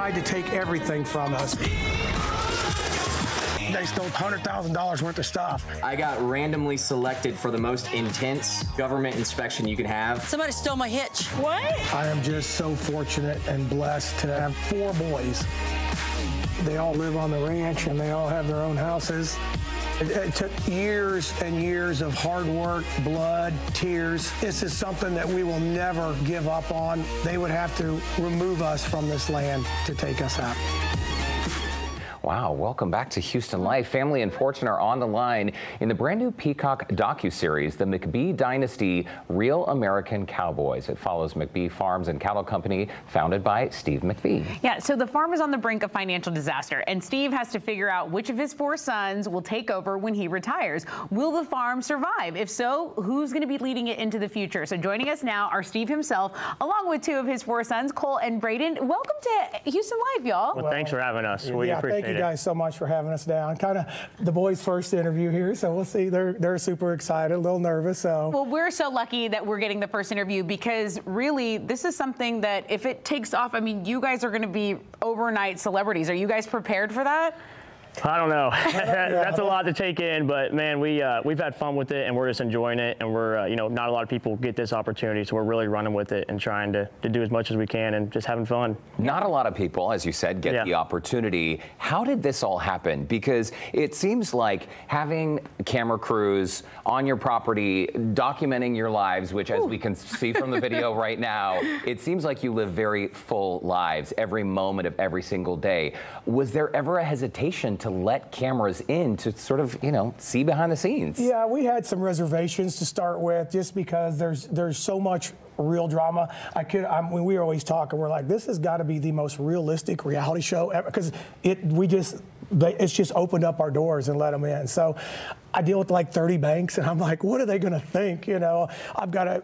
tried to take everything from us. They stole $100,000 worth of stuff. I got randomly selected for the most intense government inspection you can have. Somebody stole my hitch. What? I am just so fortunate and blessed to have 4 boys. They all live on the ranch and they all have their own houses. It took years and years of hard work, blood, tears. This is something that we will never give up on. They would have to remove us from this land to take us out. Wow, welcome back to Houston Life. Family and fortune are on the line in the brand new Peacock docuseries, The McBee Dynasty, Real American Cowboys. It follows McBee Farms and Cattle Company, founded by Steve McBee. Yeah, so the farm is on the brink of financial disaster, and Steve has to figure out which of his 4 sons will take over when he retires. Will the farm survive? If so, who's going to be leading it into the future? So joining us now are Steve himself, along with 2 of his 4 sons, Cole and Brayden. Welcome to Houston Life, y'all. Well, thanks for having us. We appreciate it. Thank you guys so much for having us down. Kind of the boys' first interview here, so we'll see. They're super excited, a little nervous. So. Well, we're so lucky that we're getting the first interview because really this is something that if it takes off, I mean, you guys are going to be overnight celebrities. Are you guys prepared for that? I don't know. That's a lot to take in, but man, we've had fun with it and we're just enjoying it. And we're, not a lot of people get this opportunity, so we're really running with it and trying to do as much as we can and just having fun. Not a lot of people, as you said, get the opportunity. How did this all happen? Because it seems like having camera crews on your property, documenting your lives, which as we can see from the video right now, it seems like you live very full lives every moment of every single day. Was there ever a hesitation to let cameras in to sort of, see behind the scenes? Yeah, we had some reservations to start with just because there's so much real drama. When we were always talking, we're like, this has got to be the most realistic reality show ever, because it's just opened up our doors and let them in. So I deal with like 30 banks, and I'm like, what are they going to think? I've got to,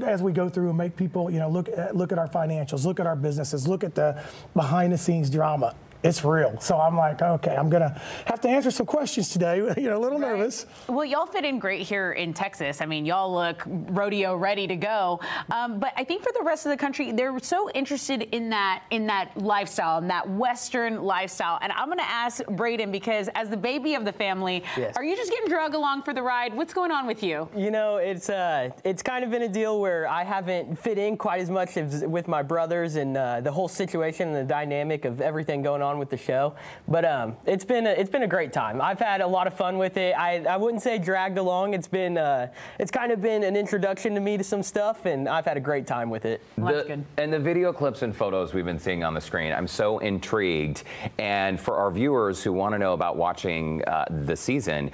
as we go through and make people, look at our financials, look at our businesses, look at the behind the scenes drama. It's real. So I'm like, okay, I'm going to have to answer some questions today. A little nervous. Well, y'all fit in great here in Texas. I mean, y'all look rodeo ready to go. But I think for the rest of the country, they're so interested in that lifestyle, in that Western lifestyle. And I'm going to ask Brayden, because as the baby of the family, are you just getting dragged along for the ride? What's going on with you? It's kind of been a deal where I haven't fit in quite as much as with my brothers and the whole situation and the dynamic of everything going on with the show, but it's been a great time. I've had a lot of fun with it. I wouldn't say dragged along. It's kind of been an introduction to me to some stuff, and I've had a great time with it. That's good. And the video clips and photos we've been seeing on the screen, I'm so intrigued. And for our viewers who want to know about watching the season,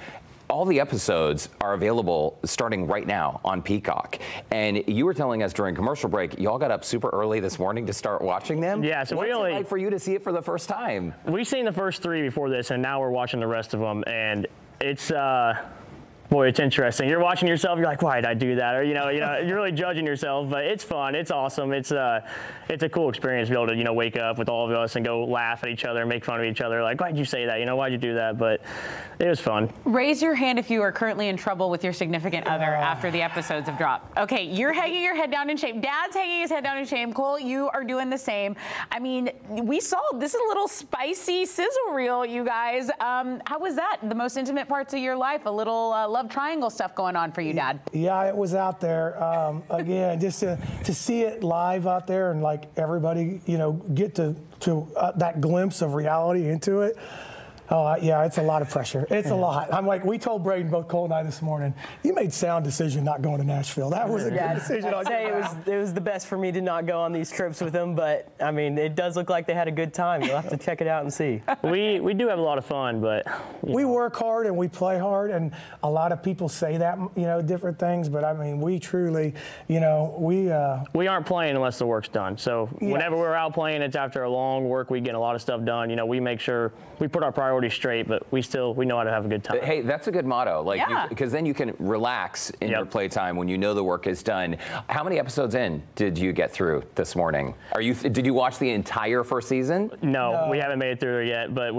all the episodes are available starting right now on Peacock. And you were telling us during commercial break, y'all got up super early this morning to start watching them. Yeah, so what's it like for you to see it for the first time? We've seen the first 3 before this, and now we're watching the rest of them, and it's boy, it's interesting. You're watching yourself, you're like, why did I do that? Or you're really judging yourself, but it's fun, it's awesome. It's a cool experience to be able to wake up with all of us and go laugh at each other and make fun of each other. Like, why'd you say that? Why'd you do that? But it was fun. Raise your hand if you are currently in trouble with your significant other after the episodes have dropped. Okay, you're hanging your head down in shame. Dad's hanging his head down in shame. Cole, you are doing the same. I mean, we saw this is a little spicy sizzle reel, you guys. How was that? The most intimate parts of your life? A little love triangle stuff going on for you, Dad? Yeah, it was out there. Again, just to see it live out there and like everybody, get to that glimpse of reality into it. Oh, yeah, it's a lot of pressure. It's a lot. I'm like, we told Brayden, both Cole and I this morning, you made sound decision not going to Nashville. That was a good decision. I'd say it was the best for me to not go on these trips with them, but I mean, it does look like they had a good time. You'll have to check it out and see. We do have a lot of fun, but we work hard and we play hard, and a lot of people say that, different things, but I mean, we truly, we aren't playing unless the work's done. So whenever we're out playing, it's after a long work week, getting a lot of stuff done. We make sure we put our priorities 40 straight, but we know how to have a good time. Hey, that's a good motto. Like, because then you can relax in your playtime when you know the work is done. How many episodes in did you get through this morning? Did you watch the entire first season? No, we haven't made it through it yet, but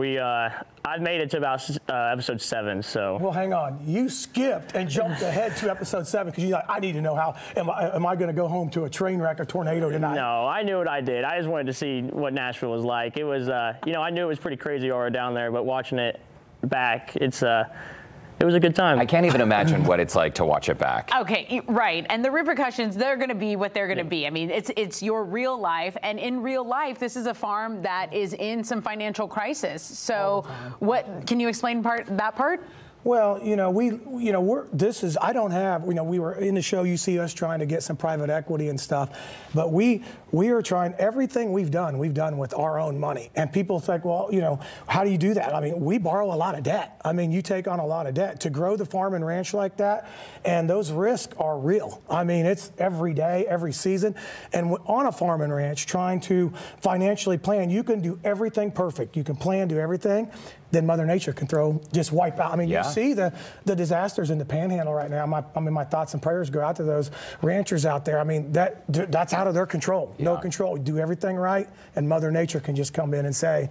I've made it to about episode 7. So. Well, hang on. You skipped and jumped ahead to episode 7 because you're like, I need to know how. Am I going to go home to a train wreck or tornado tonight? No, I knew what I did. I just wanted to see what Nashville was like. It was, I knew it was pretty crazy aura down there, but watching it back, it was a good time. I can't even imagine what it's like to watch it back. Okay, right. And the repercussions, they're going to be what they're going to be. I mean, it's your real life. And in real life, this is a farm that is in some financial crisis. So what can you explain that part? Well, I don't have, we were in the show, you see us trying to get some private equity and stuff, but we are trying, everything we've done with our own money. And people think, well, how do you do that? I mean, we borrow a lot of debt. I mean, you take on a lot of debt to grow the farm and ranch like that, and those risks are real. I mean, it's every day, every season. And on a farm and ranch, trying to financially plan, you can do everything perfect. You can plan, do everything. Then Mother Nature can just wipe out. I mean, you see the disasters in the Panhandle right now. My thoughts and prayers go out to those ranchers out there. I mean, that's out of their control. No control. Do everything right, and Mother Nature can just come in and say,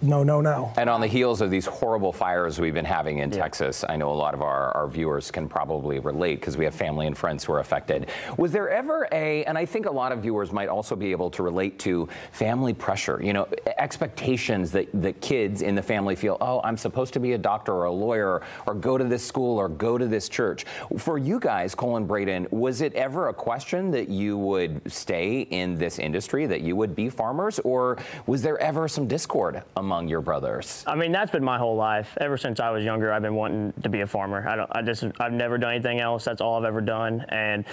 no, no, no. And on the heels of these horrible fires we've been having in Texas, I know a lot of our viewers can probably relate because we have family and friends who are affected. Was there ever and I think a lot of viewers might also be able to relate to family pressure, expectations that the kids in the family feel, oh, I'm supposed to be a doctor or a lawyer or go to this school or go to this church. For you guys, Cole and Brayden, was it ever a question that you would stay in this industry, that you would be farmers, or was there ever some discord among your brothers? I mean, that's been my whole life. Ever since I was younger, I've been wanting to be a farmer. I've never done anything else. That's all I've ever done. And,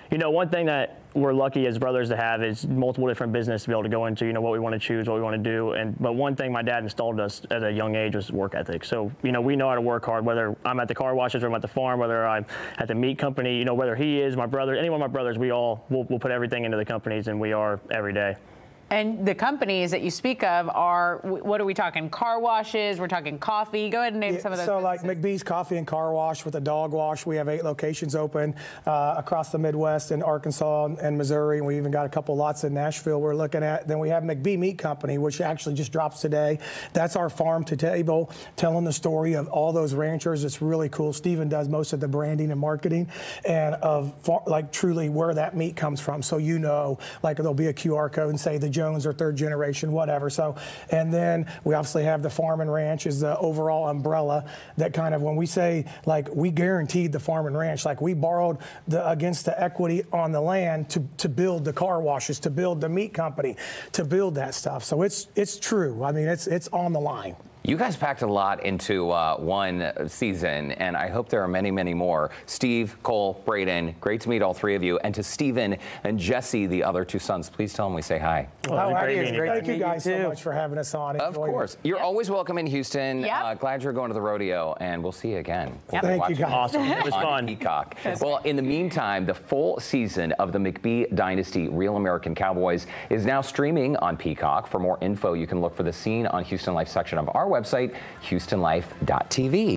one thing that we're lucky as brothers to have is multiple different businesses to be able to go into, what we want to choose, what we want to do. But one thing my dad installed us at a young age was work ethic. So, we know how to work hard, whether I'm at the car washes or I'm at the farm, whether I'm at the meat company, whether he is, my brother, any one of my brothers, we'll put everything into the companies, and we are every day. And the companies that you speak of are, what are we talking? Car washes, we're talking coffee. Go ahead and name some of those. So like McBee's Coffee and Car Wash with a dog wash. We have 8 locations open across the Midwest in Arkansas and Missouri. And we even got a couple lots in Nashville we're looking at. Then we have McBee Meat Company, which actually just drops today. That's our farm to table, telling the story of all those ranchers. It's really cool. Steven does most of the branding and marketing and of truly where that meat comes from. So there'll be a QR code and say the Jones or 3rd generation, whatever. So, and then we obviously have the farm and ranch is the overall umbrella that kind of, when we say we guaranteed the farm and ranch, we borrowed against the equity on the land to build the car washes, to build the meat company, to build that stuff. So it's true. I mean, it's on the line. You guys packed a lot into one season, and I hope there are many, many more. Steve, Cole, Brayden, great to meet all 3 of you. And to Steven and Jesse, the other 2 sons, please tell them we say hi. Thank you guys so much for having us on. Of course. You're always welcome in Houston. Glad you're going to the rodeo, and we'll see you again. Thank you guys. Awesome. It was fun. Peacock. Well, in the meantime, the full season of the McBee Dynasty Real American Cowboys is now streaming on Peacock. For more info, you can look for the Scene on Houston Life section of our website, HoustonLife.tv.